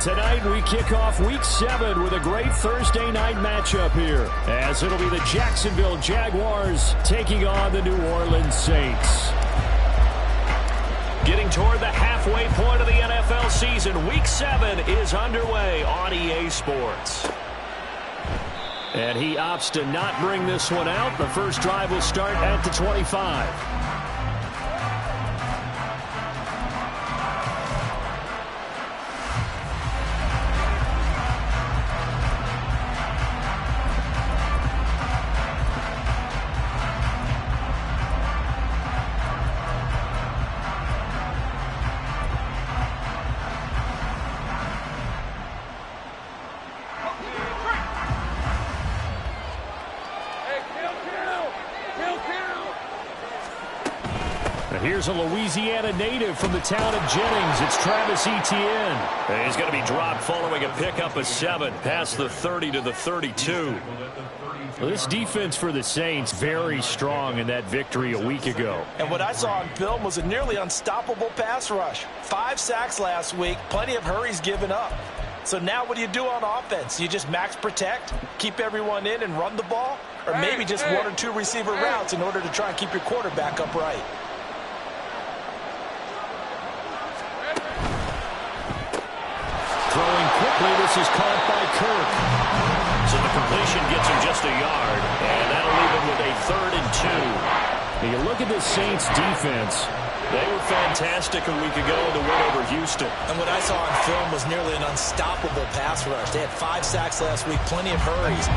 Tonight we kick off Week 7 with a great Thursday night matchup here, as it'll be the Jacksonville Jaguars taking on the New Orleans Saints. Getting toward the halfway point of the NFL season, Week 7 is underway on EA Sports. And he opts to not bring this one out. The first drive will start at the 25. Here's a Louisiana native from the town of Jennings. It's Travis Etienne. He's going to be dropped following a pickup of 7 past the 30 to the 32. Well, this defense for the Saints very strong in that victory a week ago. And what I saw on film was a nearly unstoppable pass rush. 5 sacks last week, plenty of hurries given up. So now what do you do on offense? You just max protect, keep everyone in and run the ball? Or maybe just 1 or 2 receiver routes in order to try and keep your quarterback upright? Throwing quickly, this is caught by Kirk. So the completion gets him just a yard, and that'll leave him with a 3rd and 2. Now you look at this Saints defense. They were fantastic a week ago in the win over Houston. And what I saw on film was nearly an unstoppable pass rush. They had 5 sacks last week, plenty of hurries.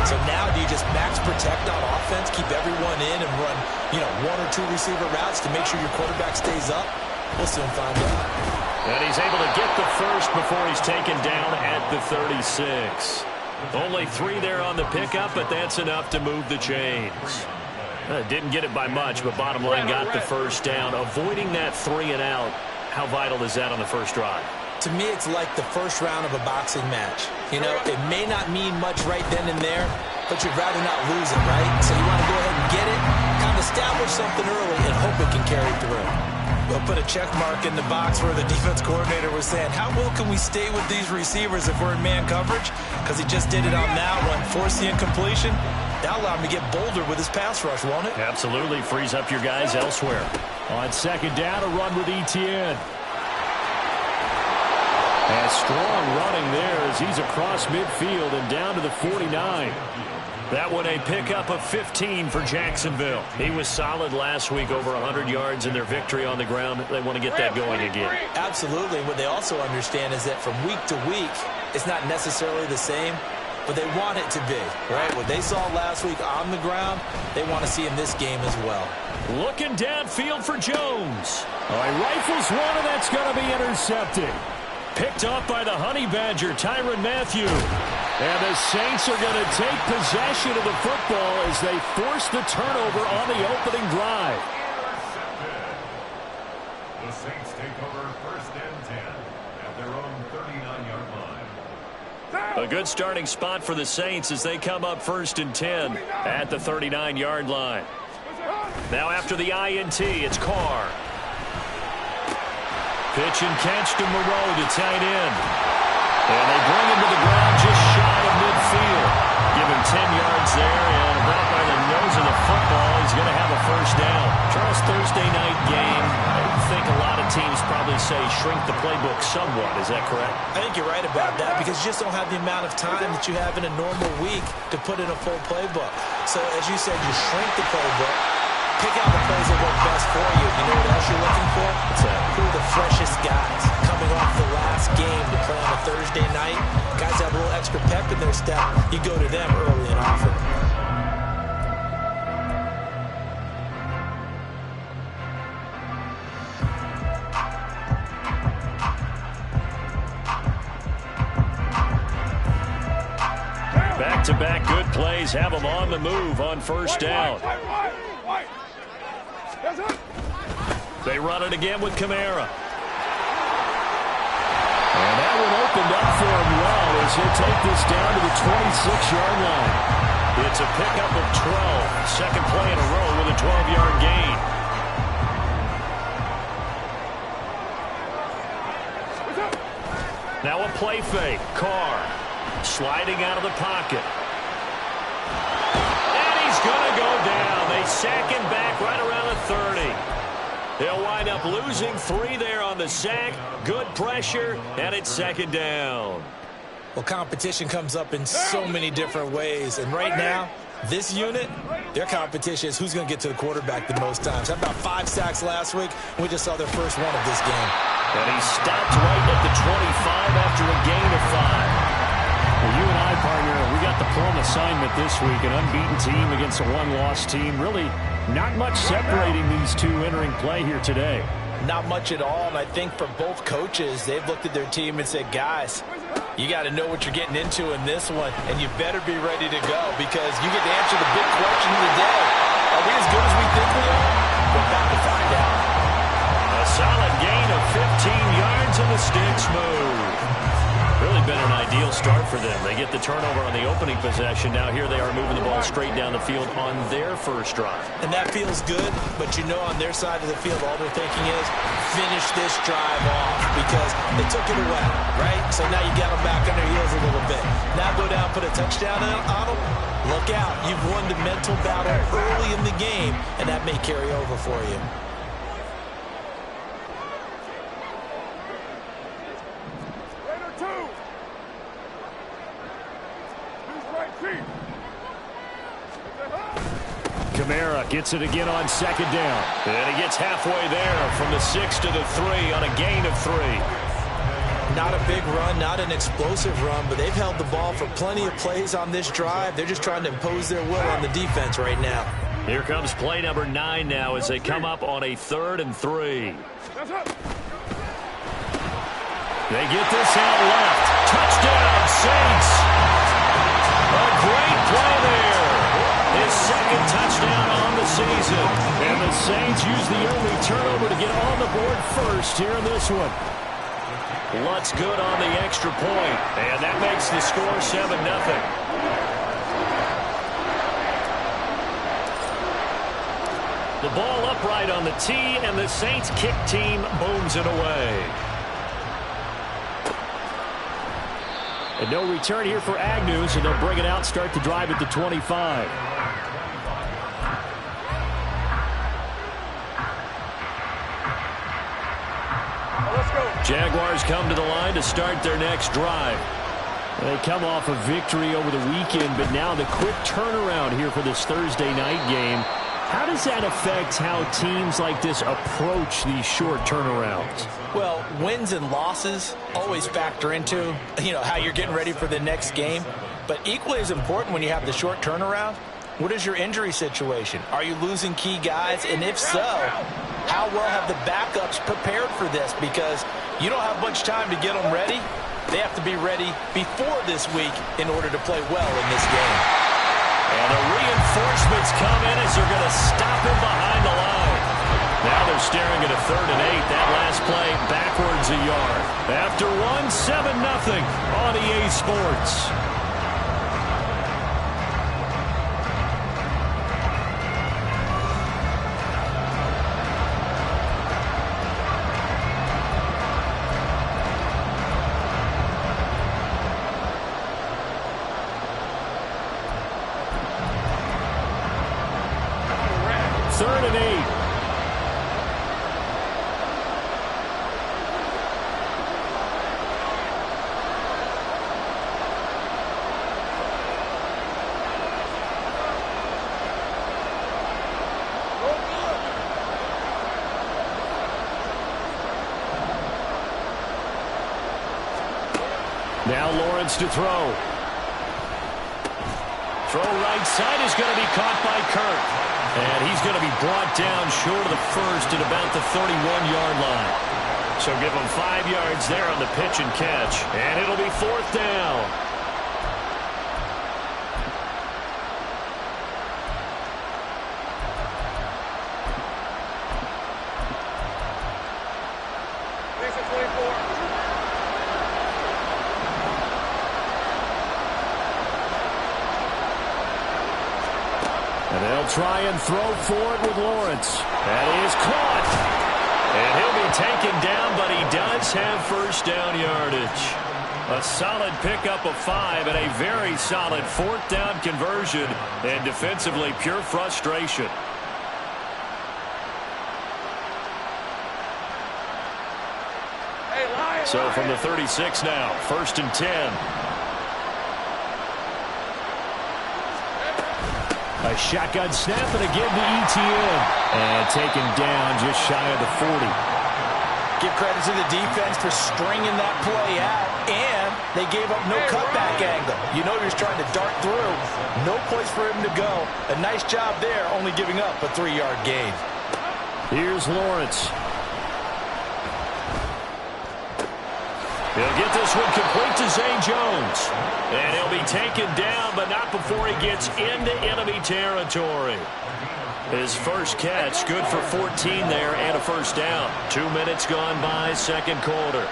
So now do you just max protect on offense, keep everyone in and run, 1 or 2 receiver routes to make sure your quarterback stays up? We'll soon find out. And he's able to get the first before he's taken down at the 36. Only 3 there on the pickup, but that's enough to move the chains. Didn't get it by much, but bottom line got the first down. Avoiding that 3 and out, how vital is that on the first drive? To me, it's like the first round of a boxing match. It may not mean much right then and there, but you'd rather not lose it, right? So you want to go ahead and get it, kind of establish something early, and hope it can carry through. We'll put a check mark in the box where the defense coordinator was saying, how well can we stay with these receivers if we're in man coverage? Because he just did it on that one. Force the incompletion. That'll allow him to get bolder with his pass rush, won't it? Absolutely. Frees up your guys elsewhere. On second down, a run with Etienne. And strong running there as he's across midfield and down to the 49. That one a pickup of 15 for Jacksonville. He was solid last week, over 100 yards in their victory on the ground. They want to get that going again. Absolutely. What they also understand is that from week to week, it's not necessarily the same, but they want it to be, right? What they saw last week on the ground, they want to see in this game as well. Looking downfield for Jones. All right, rifles one, and that's going to be intercepted. Picked up by the Honey Badger, Tyrann Mathieu. And the Saints are going to take possession of the football as they force the turnover on the opening drive. The Saints take over 1st and 10 at their own 39-yard line. A good starting spot for the Saints as they come up 1st and 10 at the 39-yard line. Now after the INT, it's Carr. Pitch and catch to Moreau, the tight end. And they bring him to the ground just shy of midfield. Give him 10 yards there, and right by the nose of the football, he's going to have a first down. Charles, Thursday night game, I think a lot of teams probably say shrink the playbook somewhat. Is that correct? I think you're right about that because you just don't have the amount of time that you have in a normal week to put in a full playbook. So as you said, you shrink the playbook. Pick out the plays that work best for you. You know what else you're looking for? Who are the freshest guys coming off the last game to play on a Thursday night? Guys have a little extra pep in their step. You go to them early and often. Back-to-back good plays have them on the move on first down. They run it again with Kamara. And that one opened up for him well as he'll take this down to the 26-yard line. It's a pickup of 12. Second play in a row with a 12-yard gain. Now a play fake. Carr sliding out of the pocket. And he's going to go down. They sack him back right around the 30. They'll wind up losing 3 there on the sack. Good pressure, and it's second down. Well, competition comes up in so many different ways. And right now, this unit, their competition is who's going to get to the quarterback the most times. How about 5 sacks last week? We just saw their first one of this game. And he stopped right at the 25 after a gain of 5. Well, you and I, partner, we got the plum assignment this week. An unbeaten team against a one-loss team. Really not much separating these two entering play here today. Not much at all, and I think for both coaches, they've looked at their team and said, guys, you got to know what you're getting into in this one, and you better be ready to go because you get to answer the big question of the day. Are we as good as we think we are? We're about to find out. A solid gain of 15 yards and the sticks move. Really been an ideal start for them. They get the turnover on the opening possession. Now here they are moving the ball straight down the field on their first drive. And that feels good, but you know on their side of the field all they're thinking is finish this drive off because they took it away, right? So now you got them back on their heels a little bit. Now go down, put a touchdown on them. Look out. You've won the mental battle early in the game, and that may carry over for you. Kamara gets it again on second down. And he gets halfway there from the 6 to the 3 on a gain of 3. Not a big run, not an explosive run, but they've held the ball for plenty of plays on this drive. They're just trying to impose their will on the defense right now. Here comes play number 9 now as they come up on a 3rd and 3. They get this out left. Touchdown, Saints. A great play there. His second touchdown on the season. And the Saints use the early turnover to get on the board first here in this one. Lutz good on the extra point. And that makes the score 7-0. The ball upright on the tee, and the Saints kick team booms it away. And no return here for Agnew, so they'll bring it out, start the drive at the 25. Jaguars come to the line to start their next drive. They come off a victory over the weekend, but now the quick turnaround here for this Thursday night game. How does that affect how teams like this approach these short turnarounds? Well, wins and losses always factor into, how you're getting ready for the next game. But equally as important when you have the short turnaround, what is your injury situation? Are you losing key guys? And if so, how well have the backups prepared for this? Because you don't have much time to get them ready. They have to be ready before this week in order to play well in this game. And the reinforcements come in as they're going to stop him behind the line. Now they're staring at a 3rd and 8. That last play backwards a yard. After one, 7-0 on EA Sports. Now Lawrence to throw. Throw right side is going to be caught by Kirk. And he's going to be brought down short of the first at about the 31-yard line. So give him 5 yards there on the pitch and catch. And it'll be 4th down. Try and throw for it with Lawrence. That is caught. And he'll be taken down, but he does have first down yardage. A solid pickup of 5 and a very solid 4th down conversion. And defensively, pure frustration. So from the 36 now, 1st and 10. A shotgun snap and again to ETN. And taken down just shy of the 40. Give credit to the defense for stringing that play out, and they gave up no cutback angle. You know you're trying to dart through. No place for him to go. A nice job there, only giving up a 3-yard gain. Here's Lawrence. He'll get this one complete to Zay Jones. And he'll be taken down, but not before he gets into enemy territory. His first catch, good for 14 there and a 1st down. 2 minutes gone by, 2nd quarter.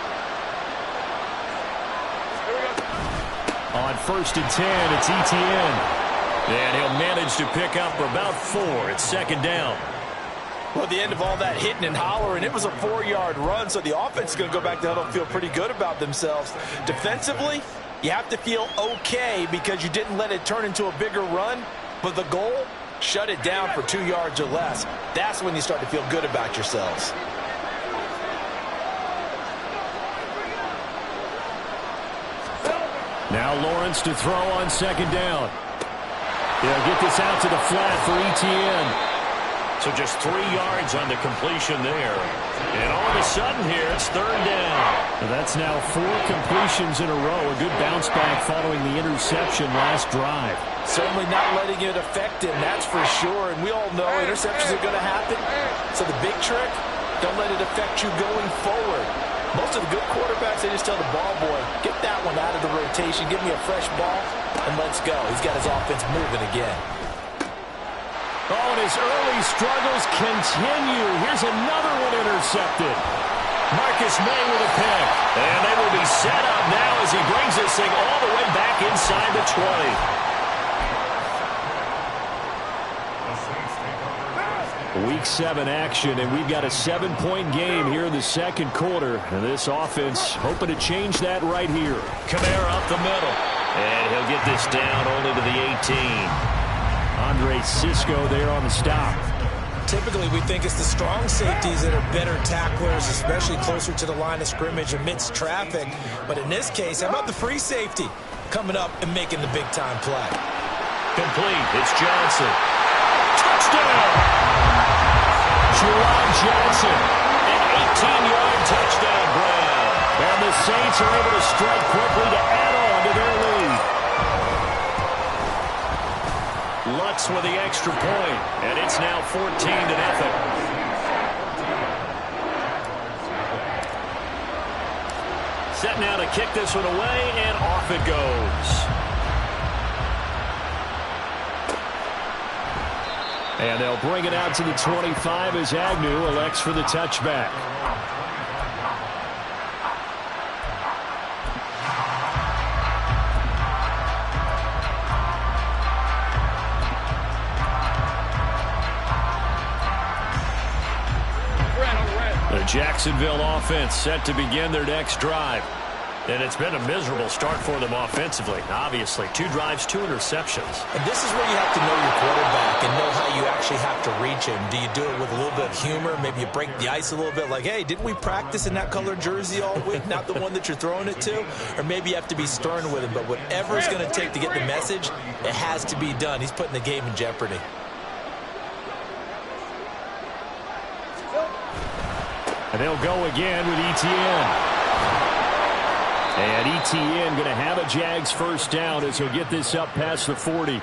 On 1st and 10, it's ETN. And he'll manage to pick up about 4. It's 2nd down. Well, at the end of all that hitting and hollering, it was a 4-yard run, so the offense is going to go back to huddle and feel pretty good about themselves. Defensively, you have to feel okay because you didn't let it turn into a bigger run, but the goal, shut it down for 2 yards or less. That's when you start to feel good about yourselves. Now Lawrence to throw on 2nd down. He'll get this out to the flat for ETN. So just 3 yards on the completion there. And all of a sudden here, it's 3rd down. That's now 4 completions in a row. A good bounce back following the interception last drive. Certainly not letting it affect him, that's for sure. And we all know interceptions are going to happen. So the big trick, don't let it affect you going forward. Most of the good quarterbacks, they just tell the ball boy, get that one out of the rotation, give me a fresh ball, and let's go. He's got his offense moving again. Oh, and his early struggles continue. Here's another one intercepted. Marcus May with a pick. And they will be set up now as he brings this thing all the way back inside the 20. Week 7 action, and we've got a 7-point game here in the 2nd quarter. And this offense hoping to change that right here. Kamara up the middle. And he'll get this down only to the 18. Andre Cisco there on the stop. Typically, we think it's the strong safeties that are better tacklers, especially closer to the line of scrimmage amidst traffic. But in this case, how about the free safety coming up and making the big-time play? Complete. It's Johnson. Touchdown! Jerron Johnson. An 18-yard touchdown grab. And the Saints are able to strike quickly to add on to their lead. Lutz with the extra point, and it's now 14-0. Set now to kick this one away, and off it goes. And they'll bring it out to the 25 as Agnew elects for the touchback. The Jacksonville offense set to begin their next drive. And it's been a miserable start for them offensively. Obviously, 2 drives, 2 interceptions. And this is where you have to know your quarterback and know how you actually have to reach him. Do you do it with a little bit of humor? Maybe you break the ice a little bit like, hey, didn't we practice in that colored jersey all week? Not the one that you're throwing it to? Or maybe you have to be stern with him. But whatever it's going to take to get the message, it has to be done. He's putting the game in jeopardy. And they'll go again with ETN. And ETN going to have a Jags 1st down as he'll get this up past the 40.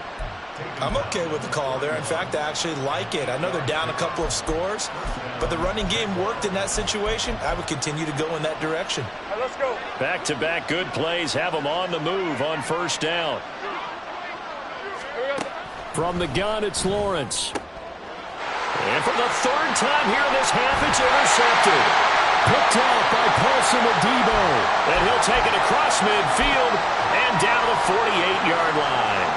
I'm okay with the call there. In fact, I actually like it. I know they're down a couple of scores, but the running game worked in that situation. I would continue to go in that direction. All right, let's go. Back-to-back good plays have them on the move on 1st down. From the gun, it's Lawrence. And for the 3rd time here in this half, it's intercepted. Picked out by Paulson Adebo. And he'll take it across midfield and down the 48-yard line.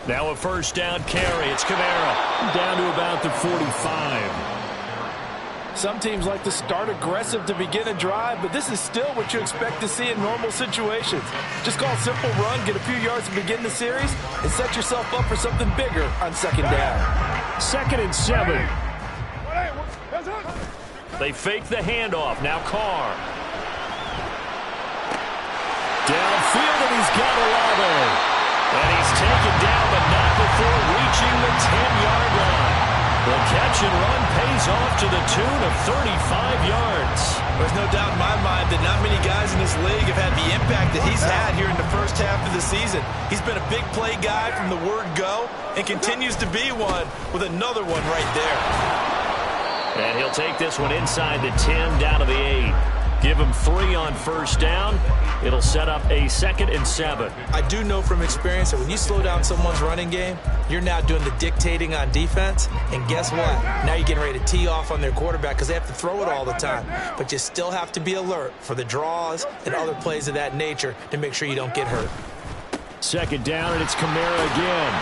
Now a first down carry. It's Kamara. Down to about the 45. Some teams like to start aggressive to begin a drive, but this is still what you expect to see in normal situations. Just call a simple run, get a few yards to begin the series, and set yourself up for something bigger on second down. 2nd and 7. They fake the handoff. Now Carr. Downfield, and he's got Olave. And he's taken down, but not before reaching the 10-yard line. The catch and run pays off to the tune of 35 yards. There's no doubt in my mind that not many guys in this league have had the impact that he's had here in the first half of the season. He's been a big play guy from the word go and continues to be one with another one right there. And he'll take this one inside the 10 down to the 8. Give him 3 on first down. It'll set up a 2nd and 7. I do know from experience that when you slow down someone's running game, you're now doing the dictating on defense. And guess what? Now you're getting ready to tee off on their quarterback because they have to throw it all the time. But you still have to be alert for the draws and other plays of that nature to make sure you don't get hurt. 2nd down, and it's Kamara again.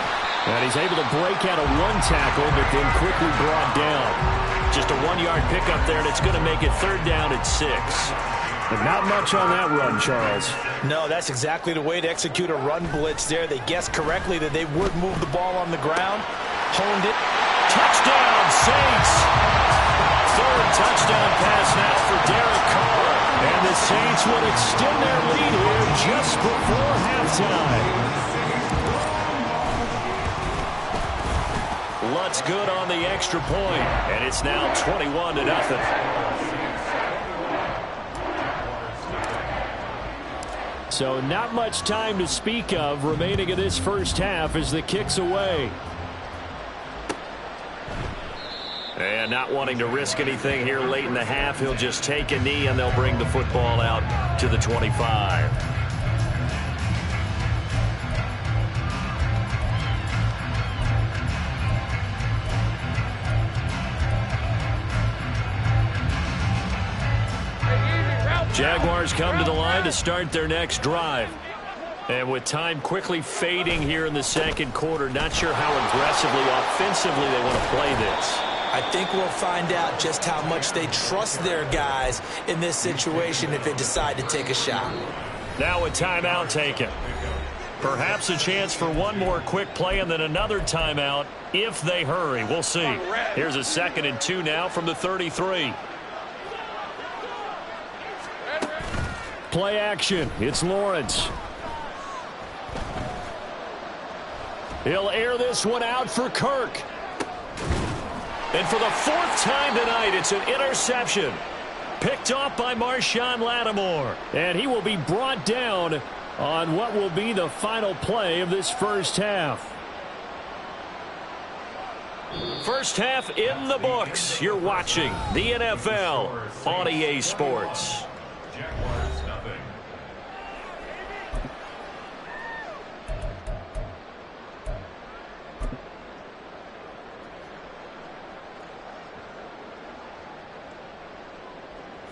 And he's able to break out of 1 tackle, but then quickly brought down. Just a 1-yard pickup there, and it's going to make it 3rd down at 6. But not much on that run, Charles. No, that's exactly the way to execute a run blitz there. They guessed correctly that they would move the ball on the ground, honed it. Touchdown, Saints! 3rd touchdown pass now for Derek Carr. And the Saints would extend their lead here just before halftime. Lutz good on the extra point, and it's now 21-0. So not much time to speak of remaining in this first half as the kick's away. And not wanting to risk anything here late in the half, he'll just take a knee, and they'll bring the football out to the 25. Jaguars come to the line to start their next drive. And with time quickly fading here in the 2nd quarter, not sure how aggressively, offensively they want to play this. I think we'll find out just how much they trust their guys in this situation if they decide to take a shot. Now a timeout taken. Perhaps a chance for one more quick play and then another timeout if they hurry. We'll see. Here's a 2nd and 2 now from the 33. Play action. It's Lawrence. He'll air this one out for Kirk. And for the 4th time tonight, it's an interception. Picked off by Marshawn Lattimore. And he will be brought down on what will be the final play of this first half. First half in the books. You're watching the NFL on EA Sports. Jaguars nothing.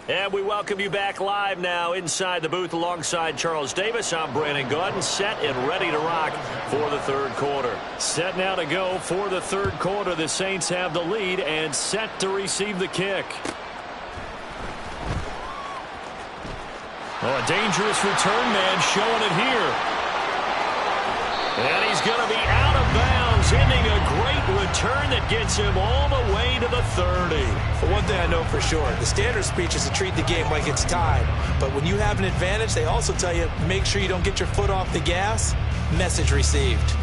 And we welcome you back live now inside the booth alongside Charles Davis. I'm Brandon Gaudin, set and ready to rock for the 3rd quarter. Set now to go for the 3rd quarter. The Saints have the lead and set to receive the kick. Oh, a dangerous return man showing it here. And he's going to be out of bounds, ending a great return that gets him all the way to the 30. But one thing I know for sure, the standard speech is to treat the game like it's tied. But when you have an advantage, they also tell you, make sure you don't get your foot off the gas. Message received.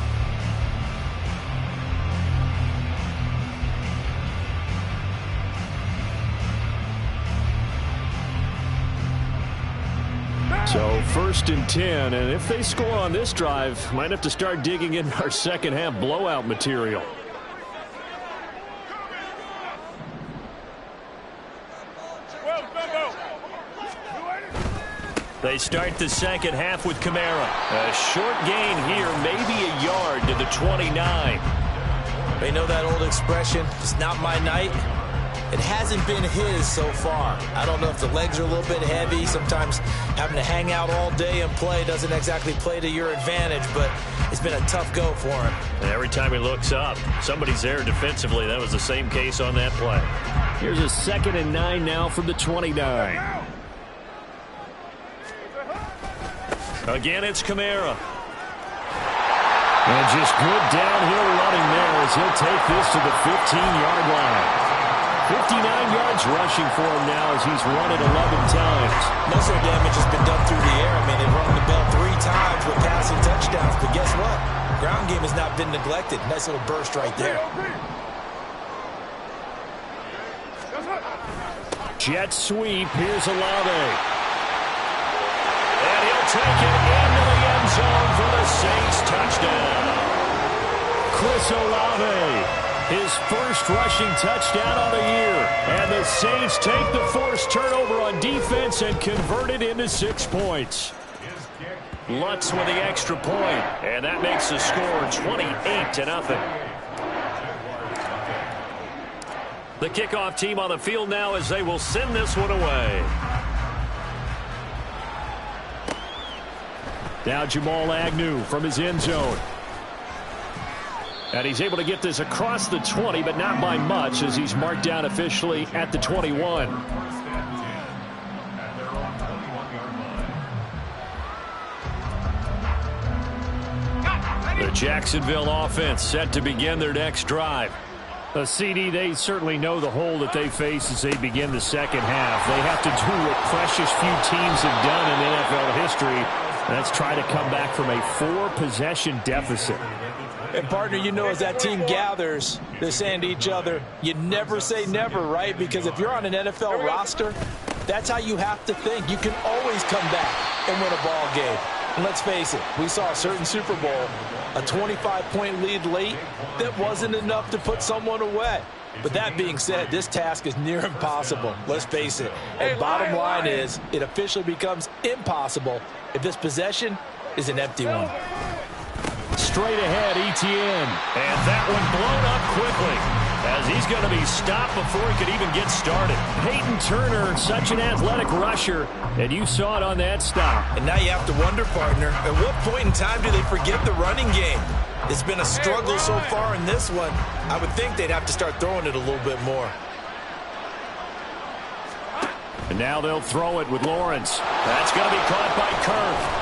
So 1st and 10, and if they score on this drive, might have to start digging in our second half blowout material. They start the 2nd half with Kamara. A short gain here, maybe a yard to the 29. They know that old expression, it's not my night. It hasn't been his so far. I don't know if the legs are a little bit heavy. Sometimes having to hang out all day and play doesn't exactly play to your advantage, but it's been a tough go for him. And every time he looks up, somebody's there defensively. That was the same case on that play. Here's a 2nd and 9 now from the 29. Again, it's Kamara. And just good downhill running there as he'll take this to the 15-yard line. 59 yards rushing for him now as he's run it 11 times. Most of the damage has been done through the air. I mean, they've rung the bell 3 times with passing touchdowns. But guess what? Ground game has not been neglected. Nice little burst right there. Jet sweep. Here's Olave. And he'll take it into the end zone for the Saints touchdown. Chris Olave, his first rushing touchdown on the year. And the Saints take the forced turnover on defense and convert it into 6 points. Lutz with the extra point, and that makes the score 28-0. The kickoff team on the field now as they will send this one away. Now Jamal Agnew from his end zone. And he's able to get this across the 20, but not by much as he's marked down officially at the 21. The Jacksonville offense set to begin their next drive. CD, they certainly know the hole that they face as they begin the second half. They have to do what precious few teams have done in NFL history. That's try to come back from a 4-possession deficit. And, partner, you know, as that team gathers, they're saying to each other, you never say never, right? Because if you're on an NFL roster, that's how you have to think. You can always come back and win a ball game. And let's face it, we saw a certain Super Bowl, a 25-point lead late that wasn't enough to put someone away. But that being said, this task is near impossible. Let's face it. And bottom line is, it officially becomes impossible if this possession is an empty one. Straight ahead, Etienne. And that one blown up quickly as he's going to be stopped before he could even get started. Peyton Turner, such an athletic rusher, and you saw it on that stop. And now you have to wonder, partner, at what point in time do they forget the running game? It's been a struggle so far in this one. I would think they'd have to start throwing it a little bit more. And now they'll throw it with Lawrence. That's going to be caught by Kirk.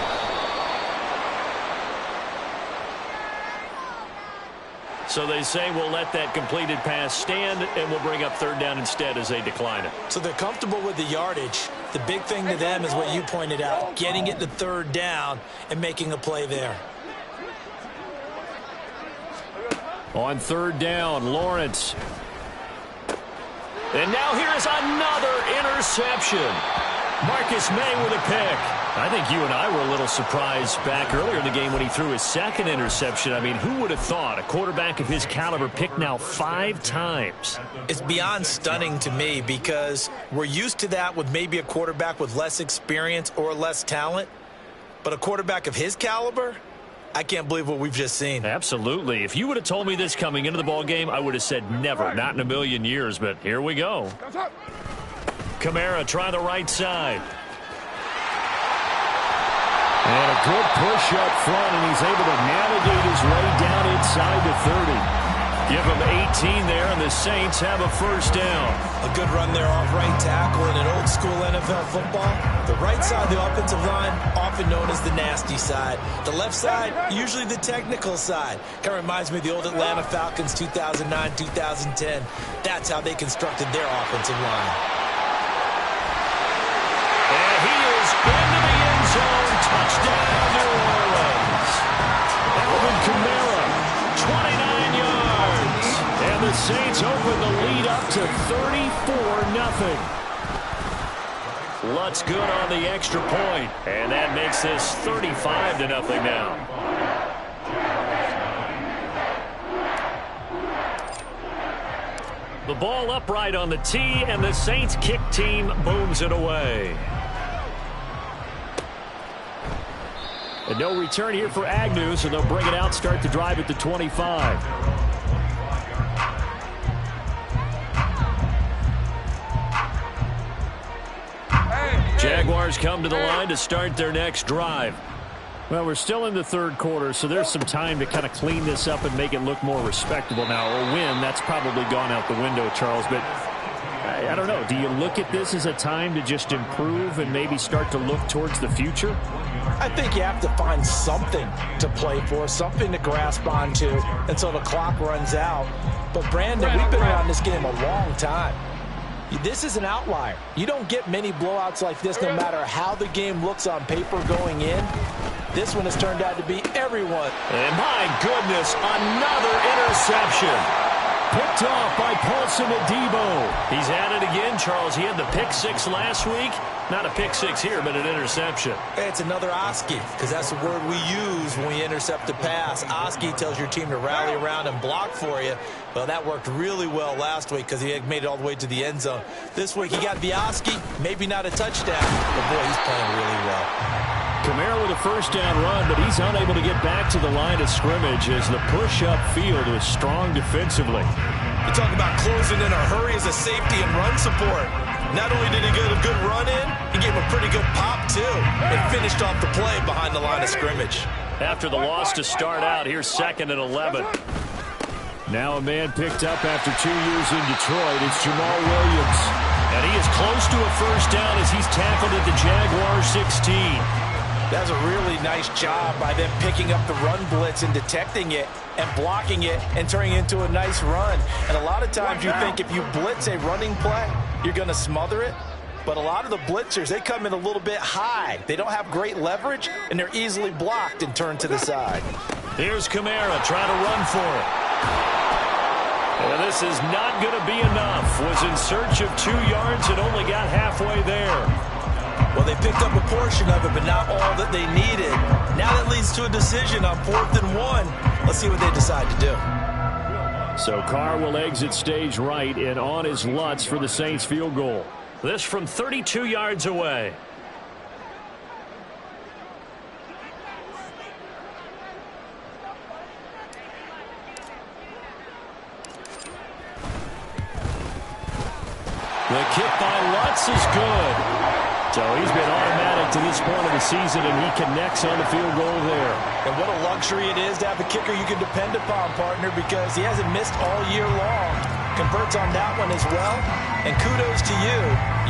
So they say we'll let that completed pass stand, and we'll bring up 3rd down instead as they decline it. So they're comfortable with the yardage. The big thing to them is what you pointed out, getting it to 3rd down and making a play there. On 3rd down, Lawrence. And now here's another interception. Marcus May with a pick. I think you and I were a little surprised back earlier in the game when he threw his 2nd interception. I mean, who would have thought a quarterback of his caliber picked now 5 times? It's beyond stunning to me because we're used to that with maybe a quarterback with less experience or less talent. But a quarterback of his caliber, I can't believe what we've just seen. Absolutely. If you would have told me this coming into the ball game, I would have said never, not in a million years. But here we go. Kamara try the right side. And a good push up front, and he's able to navigate his way down inside the 30. Give him 18 there, and the Saints have a 1st down. A good run there off right tackle in an old-school NFL football. The right side of the offensive line, often known as the nasty side. The left side, usually the technical side. Kind of reminds me of the old Atlanta Falcons 2009-2010. That's how they constructed their offensive line. And he is into the end zone. Touchdown, New Orleans. Alvin Kamara, 29 yards. And the Saints open the lead up to 34-0. Lutz good on the extra point, and that makes this 35-0 now. The ball upright on the tee, and the Saints kick team booms it away. And no return here for Agnew, so they'll bring it out, start the drive at the 25. Jaguars come to the line to start their next drive. Well, we're still in the third quarter, so there's some time to kind of clean this up and make it look more respectable now. A win, that's probably gone out the window, Charles. But I don't know. Do you look at this as a time to just improve and maybe start to look towards the future? I think you have to find something to play for, something to grasp onto until the clock runs out. But, Brandon, we've been around this game a long time. This is an outlier. You don't get many blowouts like this no matter how the game looks on paper going in. This one has turned out to be everyone. And my goodness, another interception. Picked off by Paulson Adebo. He's at it again, Charles. He had the pick six last week. Not a pick six here, but an interception. It's another Oski, because that's the word we use when we intercept a pass. Oski tells your team to rally around and block for you. Well, that worked really well last week because he had made it all the way to the end zone. This week he got the Oski, maybe not a touchdown, but boy, he's playing really well. Kamara with a first down run, but he's unable to get back to the line of scrimmage as the push-up field was strong defensively. You talk about closing in a hurry as a safety and run support. Not only did he get a good run in, he gave him a pretty good pop, too, and finished off the play behind the line of scrimmage. After the loss to start out, here's 2nd and 11. Now a man picked up after 2 years in Detroit. It's Jamal Williams. And he is close to a first down as he's tackled at the Jaguars 16. That's a really nice job by them picking up the run blitz and detecting it and blocking it and turning it into a nice run. And a lot of times you think if you blitz a running play, you're going to smother it. But a lot of the blitzers, they come in a little bit high. They don't have great leverage, and they're easily blocked and turned to the side. Here's Kamara trying to run for it. And this is not going to be enough. Was in search of 2 yards and only got halfway there. Well, they picked up a portion of it, but not all that they needed. Now that leads to a decision on 4th and 1. Let's see what they decide to do. So Carr will exit stage right and on his Lutz for the Saints field goal. This from 32 yards away. The kick by Lutz is good. So he's been automatic to this point of the season, and he connects on the field goal there. And what a luxury it is to have a kicker you can depend upon, partner, because he hasn't missed all year long. Converts on that one as well. And kudos to you.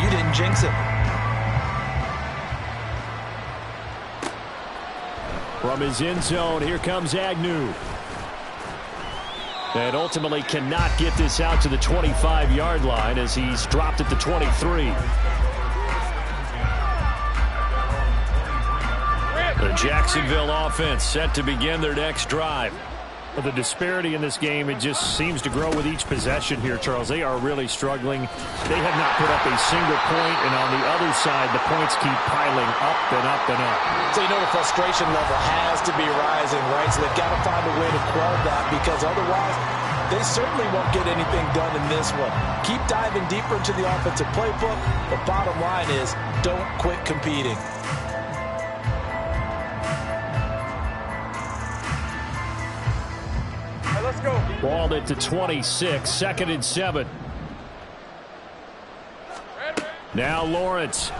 You didn't jinx it. From his end zone, here comes Agnew. And ultimately cannot get this out to the 25-yard line as he's dropped at the 23. The Jacksonville offense set to begin their next drive. Well, the disparity in this game, it just seems to grow with each possession here, Charles. They are really struggling. They have not put up a single point, and on the other side, the points keep piling up and up and up. So you know the frustration level has to be rising, right? So they've got to find a way to quell that, because otherwise they certainly won't get anything done in this one. Keep diving deeper into the offensive playbook. The bottom line is don't quit competing. Ball at the 26, 2nd and 7. Now Lawrence.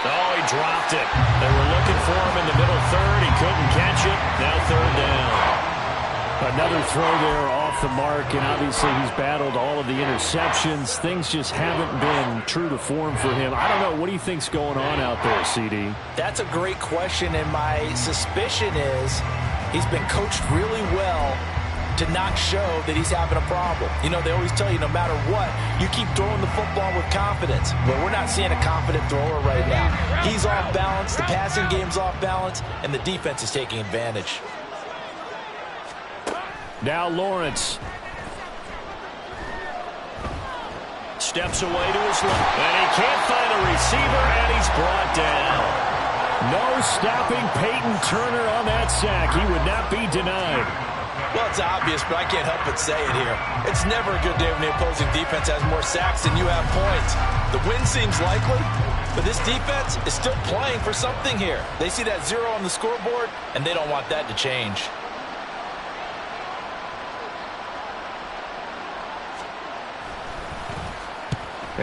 Oh, he dropped it. They were looking for him in the middle third. He couldn't catch it. Now 3rd down. Another throw there off the mark, and obviously he's battled all of the interceptions. Things just haven't been true to form for him. I don't know. What do you think's going on out there, CD? That's a great question, and my suspicion is he's been coached really well to not show that he's having a problem. You know, they always tell you no matter what, you keep throwing the football with confidence. Well, we're not seeing a confident thrower right now. He's off balance, the passing game's off balance, and the defense is taking advantage. Now Lawrence. Steps away to his left, and he can't find a receiver, and he's brought down. No stopping Peyton Turner on that sack. He would not be denied. Well, it's obvious, but I can't help but say it here. It's never a good day when the opposing defense has more sacks than you have points. The win seems likely, but this defense is still playing for something here. They see that 0 on the scoreboard, and they don't want that to change.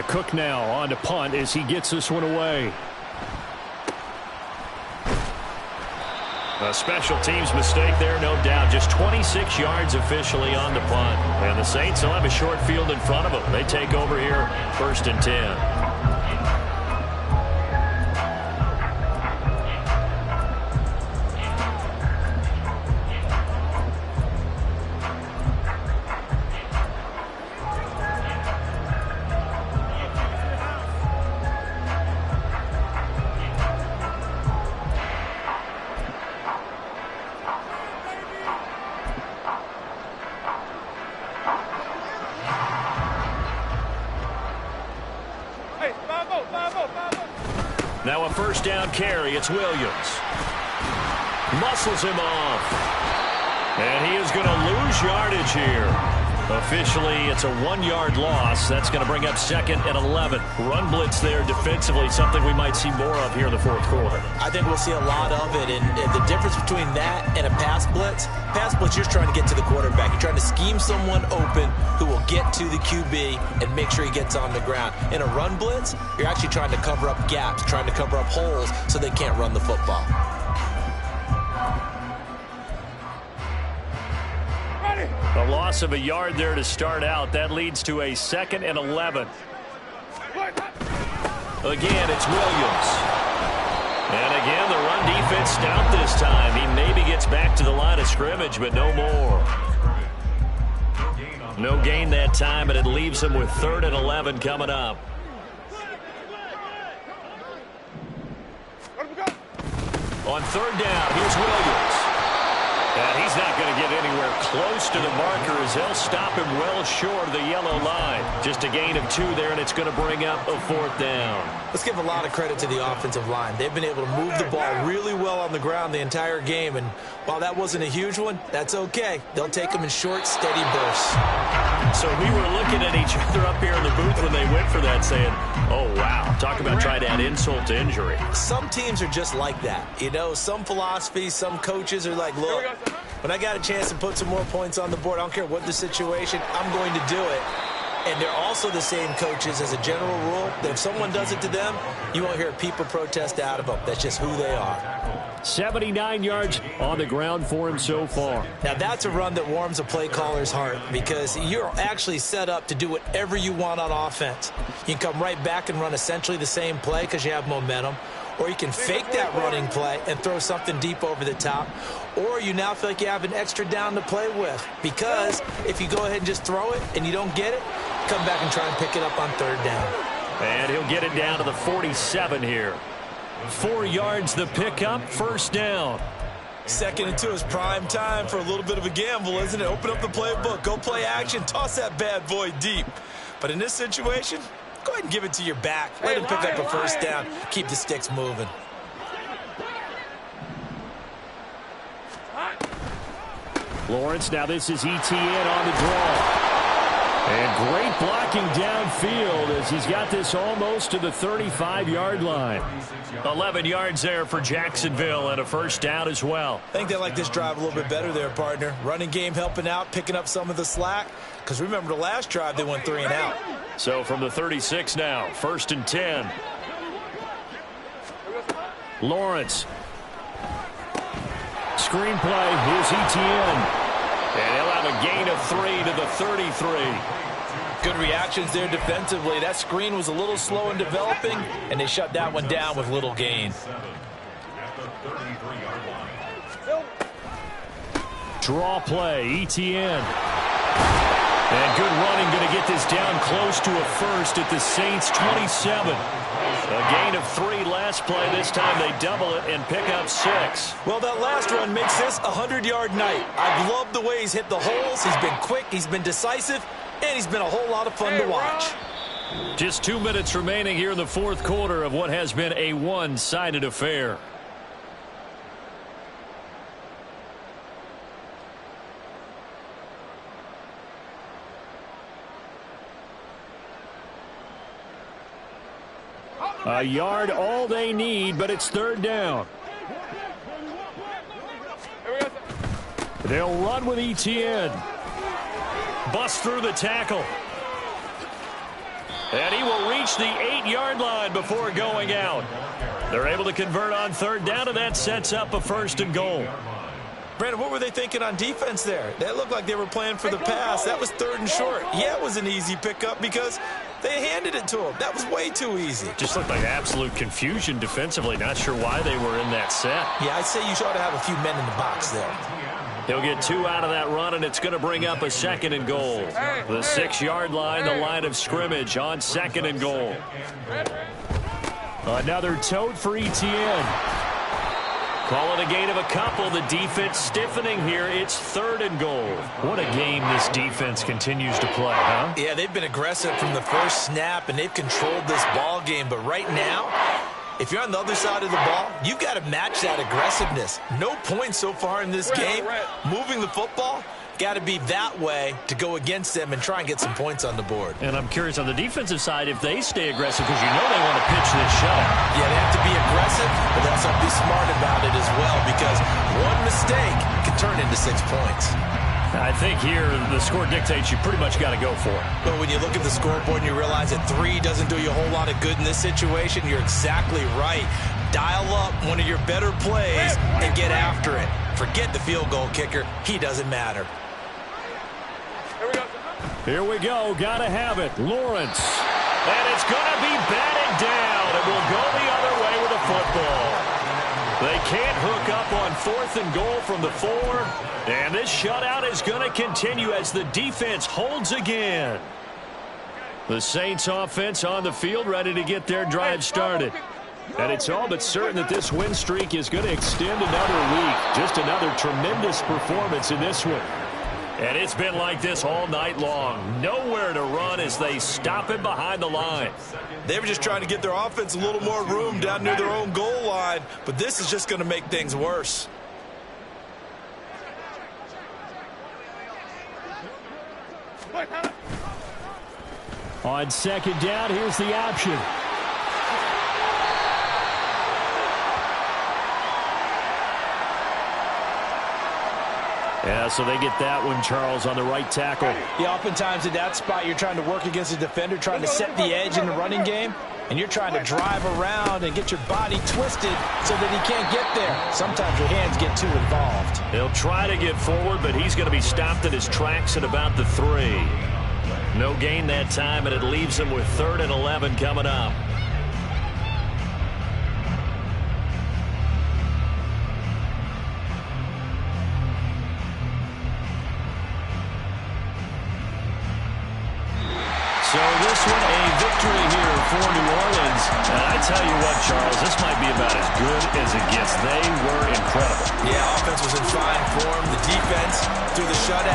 Cook now on to punt as he gets this one away. A special teams mistake there, no doubt. Just 26 yards officially on the punt. And the Saints will have a short field in front of them. They take over here, 1st and 10. Now a 1st down carry. It's Williams. Muscles him off. And he is going to lose yardage here. Officially, it's a 1-yard loss. That's going to bring up 2nd and 11. Run blitz there defensively, something we might see more of here in the 4th quarter. I think we'll see a lot of it. And the difference between that and a pass blitz, you're just trying to get to the quarterback. You're trying to scheme someone open who will get to the QB and make sure he gets on the ground. In a run blitz, you're actually trying to cover up gaps, trying to cover up holes so they can't run the football. A loss of a yard there to start out. That leads to a 2nd and 11. Again, it's Williams. And again, the run defense stout this time. He maybe gets back to the line of scrimmage, but no more. No gain that time, and it leaves him with 3rd and 11 coming up. On 3rd down, here's Williams. And he's not going to get anywhere close to the marker as they'll stop him well short of the yellow line. Just a gain of 2 there, and it's going to bring up a 4th down. Let's give a lot of credit to the offensive line. They've been able to move the ball really well on the ground the entire game, and while that wasn't a huge one, that's okay. They'll take them in short, steady bursts. So we were looking at each other up here in the booth when they went for that, saying, oh, wow, talk about trying to add insult to injury. Some teams are just like that. You know, some philosophies, some coaches are like, look, when I got a chance to put some more points on the board, I don't care what the situation, I'm going to do it. And they're also the same coaches as a general rule that if someone does it to them, you won't hear people protest out of them. That's just who they are. 79 yards on the ground for him so far. Now, that's a run that warms a play caller's heart because you're actually set up to do whatever you want on offense. You can come right back and run essentially the same play because you have momentum. Or you can fake that running play and throw something deep over the top. Or you now feel like you have an extra down to play with. Because if you go ahead and just throw it and you don't get it, come back and try and pick it up on 3rd down. And he'll get it down to the 47 here. 4 yards the pickup, 1st down. 2nd and 2 is prime time for a little bit of a gamble, isn't it? Open up the playbook, go play action, toss that bad boy deep. But in this situation, go ahead and give it to your back. Let him pick up a 1st down. Keep the sticks moving. Lawrence, now this is ETN on the draw. And great blocking downfield as he's got this almost to the 35-yard line. 11 yards there for Jacksonville and a 1st down as well. I think they like this drive a little bit better there, partner. Running game helping out, picking up some of the slack. Because remember the last drive, they went 3 and out. So from the 36 now, 1st and 10. Lawrence. Screenplay, here's ETN. And he'll have a gain of 3 to the 33. Good reactions there defensively. That screen was a little slow in developing, and they shut that one down with little gain. Draw play, ETN. And good running, going to get this down close to a 1st at the Saints' 27. A gain of 3 last play. This time they double it and pick up 6. Well, that last run makes this a 100-yard night. I've loved the way he's hit the holes. He's been quick, he's been decisive, and he's been a whole lot of fun to watch. Just 2 minutes remaining here in the 4th quarter of what has been a one-sided affair. A yard all they need, but it's 3rd down. They'll run with ETN. Bust through the tackle. And he will reach the 8-yard line before going out. They're able to convert on third down, and that sets up a 1st and goal. Brandon, what were they thinking on defense there? That looked like they were playing for the pass. That was 3rd and short. Yeah, it was an easy pickup because they handed it to him. That was way too easy. Just looked like absolute confusion defensively. Not sure why they were in that set. Yeah, I'd say you ought to have a few men in the box there. He'll get 2 out of that run, and it's going to bring up a 2nd and goal. The 6-yard line, the line of scrimmage on 2nd and goal. Another tote for Etienne. Call it a gain of a couple. The defense stiffening here. It's 3rd and goal. What a game this defense continues to play, huh? Yeah, they've been aggressive from the first snap, and they've controlled this ball game. But right now, if you're on the other side of the ball, you've got to match that aggressiveness. No points so far in this game. Moving the football, got to be that way to go against them and try and get some points on the board. And I'm curious on the defensive side if they stay aggressive, because you know they want to pitch this shutout. Yeah, they have to be aggressive, but they also have to be smart about it as well, because one mistake can turn into 6 points. I think here the score dictates you pretty much got to go for it. But when you look at the scoreboard and you realize that 3 doesn't do you a whole lot of good in this situation, you're exactly right. Dial up one of your better plays and get after it. Forget the field goal kicker. He doesn't matter. Here we go. Got to have it. Lawrence. And it's going to be batted down. It will go the other way with the football. They can't hook up on 4th and goal from the 4. And this shutout is going to continue as the defense holds again. The Saints offense on the field ready to get their drive started. And it's all but certain that this win streak is going to extend another week. Just another tremendous performance in this one. And it's been like this all night long. Nowhere to run as they stop it behind the line. They were just trying to get their offense a little more room down near their own goal line, but this is just going to make things worse. On 2nd down, here's the option. Yeah, so they get that one, Charles, on the right tackle. Yeah, oftentimes in that spot, you're trying to work against a defender, trying to set the edge in the running game, and you're trying to drive around and get your body twisted so that he can't get there. Sometimes your hands get too involved. He'll try to get forward, but he's going to be stopped in his tracks at about the 3. No gain that time, and it leaves him with 3rd and 11 coming up. So this one, a victory here for New Orleans. And I tell you what, Charles, this might be about as good as it gets. They were incredible. Yeah, offense was in fine form. The defense through the shutout.